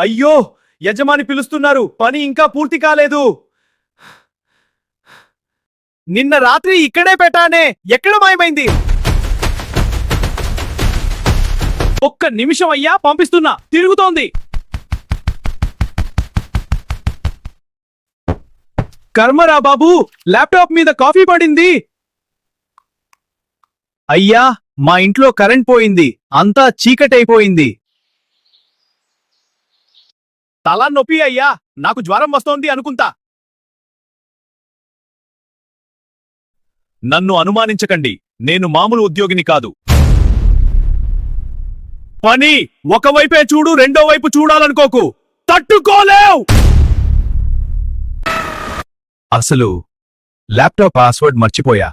అయ్యో, యజమాని పిలుస్తున్నారు, పని ఇంకా పూర్తి కాలేదు. నిన్న రాత్రి ఇక్కడే పెట్టానే, ఎక్కడ మాయమైంది? ఒక్క నిమిషం అయ్యా, పంపిస్తున్నా, తిరుగుతోంది. కర్మరా బాబూ, ల్యాప్టాప్ మీద కాఫీ పడింది. అయ్యా, మా ఇంట్లో కరెంట్ పోయింది, అంతా చీకటైపోయింది. తలా నొప్పి అయ్యా, నాకు జ్వరం వస్తోంది అనుకుంటా. నన్ను అనుమానించకండి, నేను మామూలు ఉద్యోగిని కాదు. పని ఒకవైపే చూడు, రెండో వైపు చూడాలనుకోకు, తట్టుకోలేవు. అసలు ల్యాప్టాప్ పాస్వర్డ్ మర్చిపోయా.